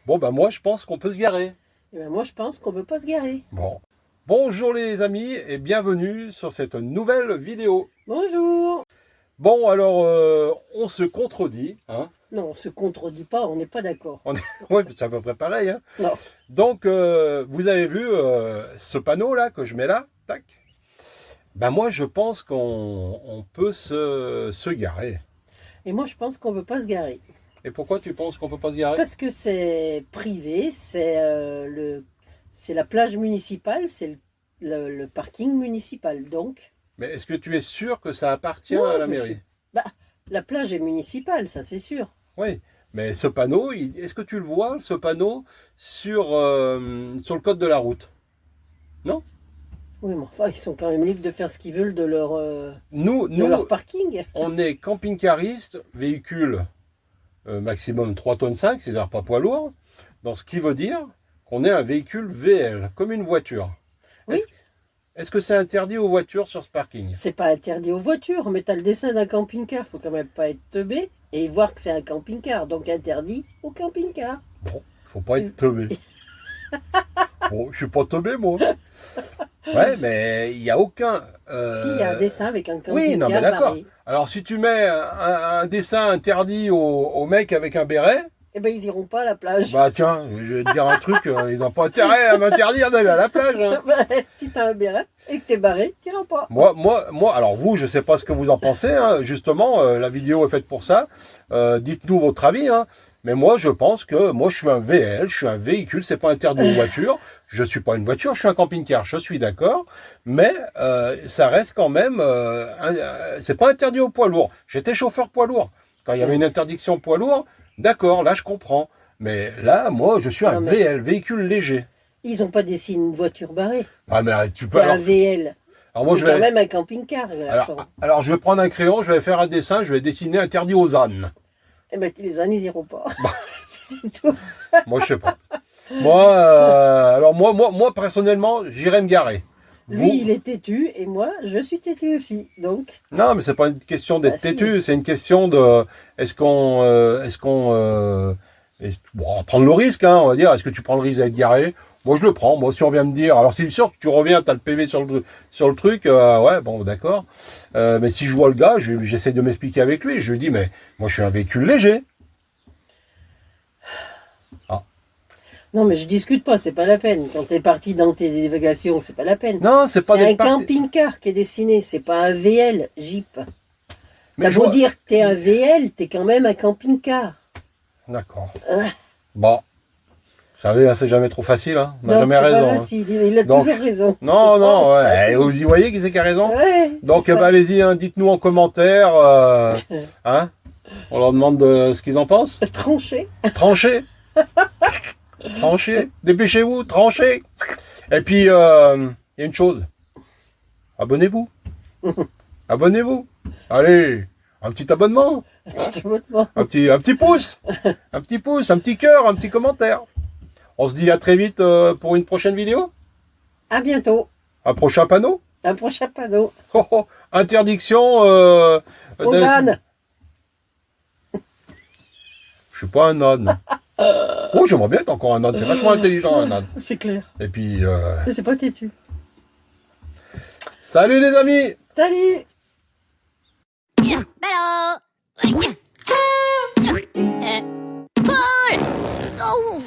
Bon, ben moi, je pense qu'on peut se garer. Et ben moi, je pense qu'on ne peut pas se garer. Bon. Bonjour les amis et bienvenue sur cette nouvelle vidéo. Bonjour. Bon, alors, on se contredit, hein. Non, on ne se contredit pas, on n'est pas d'accord. Ouais, c'est à peu près pareil, hein. Non. Donc, vous avez vu ce panneau-là que je mets là, tac. Ben moi, je pense qu'on peut se garer. Et moi, je pense qu'on ne peut pas se garer. Et pourquoi tu penses qu'on peut pas se garer? Parce que c'est privé, c'est la plage municipale, c'est le parking municipal. Donc, Mais est-ce que tu es sûr que ça appartient non, à la mairie? bah, la plage est municipale, ça c'est sûr. Oui, mais ce panneau, est-ce que tu le vois, ce panneau, sur le code de la route? Non? Oui, mais enfin, ils sont quand même libres de faire ce qu'ils veulent de leur Nous, parking. on est camping-cariste, véhicule maximum 3 tonnes 5, c'est-à-dire pas poids lourd, donc ce qui veut dire qu'on est un véhicule VL, comme une voiture. Oui. Est-ce que c'est interdit aux voitures sur ce parking? C'est pas interdit aux voitures, mais tu as le dessin d'un camping-car, faut quand même pas être teubé et voir que c'est un camping-car, donc interdit au camping-car. Bon, faut pas être teubé. Bon, je suis pas teubé, moi. Ouais, mais il n'y a aucun... Si, il y a un dessin avec un camping-car. Oui, non, mais d'accord. barré. Alors, si tu mets un dessin interdit au mec avec un béret, Eh ben, ils iront pas à la plage. bah tiens, je vais te dire un truc, ils n'ont pas intérêt à m'interdire d'aller à la plage. Hein. Si t'as un béret et que t'es barré, t'iras pas. Moi, alors vous, je sais pas ce que vous en pensez, hein, justement, la vidéo est faite pour ça. Dites-nous votre avis, hein. Mais moi, je pense que moi, je suis un VL, je suis un véhicule, c'est pas interdit aux voitures. Je suis pas une voiture, je suis un camping-car, je suis d'accord. Mais ça reste quand même, c'est pas interdit aux poids lourds. J'étais chauffeur poids lourd. Quand il y avait une interdiction poids lourd, d'accord, là, je comprends. Mais là, moi, je suis un VL, véhicule léger. Ils ont pas dessiné une voiture barrée. Ah, mais tu peux... C'est un VL. Alors moi, c'est quand même un camping-car. Alors, je vais prendre un crayon, je vais faire un dessin, je vais dessiner interdit aux ânes. Eh ben, les ânes, ils iront pas. C'est tout. Moi, je sais pas. Moi, personnellement, j'irai me garer. Lui, il est têtu et moi, je suis têtu aussi. Donc. Non, mais c'est pas une question d'être têtu, c'est une question de bon, on va prendre le risque, hein, on va dire. Est-ce que tu prends le risque d'être garé? Moi, je le prends. Moi, si on vient me dire, alors c'est sûr que tu reviens, t'as le PV sur le truc, ouais, bon, d'accord. Mais si je vois le gars, j'essaie de m'expliquer avec lui. Je lui dis, mais moi, je suis un véhicule léger. Non, mais je discute pas, c'est pas la peine. Quand t'es parti dans tes divagations, c'est pas la peine. Non, c'est pas un camping-car qui est dessiné, c'est pas un VL Jeep. T'as beau dire que t'es un VL, t'es quand même un camping-car. D'accord. Bon, vous savez, c'est jamais trop facile, hein. On n'a jamais raison. Pas facile. Il a toujours raison. Non, ouais. Vous y voyez qui c'est qui a raison? Ouais, donc, allez-y, hein, dites-nous en commentaire, hein. On leur demande ce qu'ils en pensent. Tranchez. Tranchez, dépêchez-vous, tranchez. Et puis, il y a une chose. Abonnez-vous. Abonnez-vous. Allez, un petit abonnement. Un petit pouce. Un petit pouce, un petit cœur, un petit commentaire. On se dit à très vite pour une prochaine vidéo. À bientôt. Un prochain panneau. Un prochain panneau. Interdiction aux ânes. Je suis pas un âne. Oh, j'aimerais bien être encore un âne. C'est vachement intelligent, un âne. C'est clair. Et puis... Mais c'est pas têtu. Salut les amis. Salut. Paul! Oh!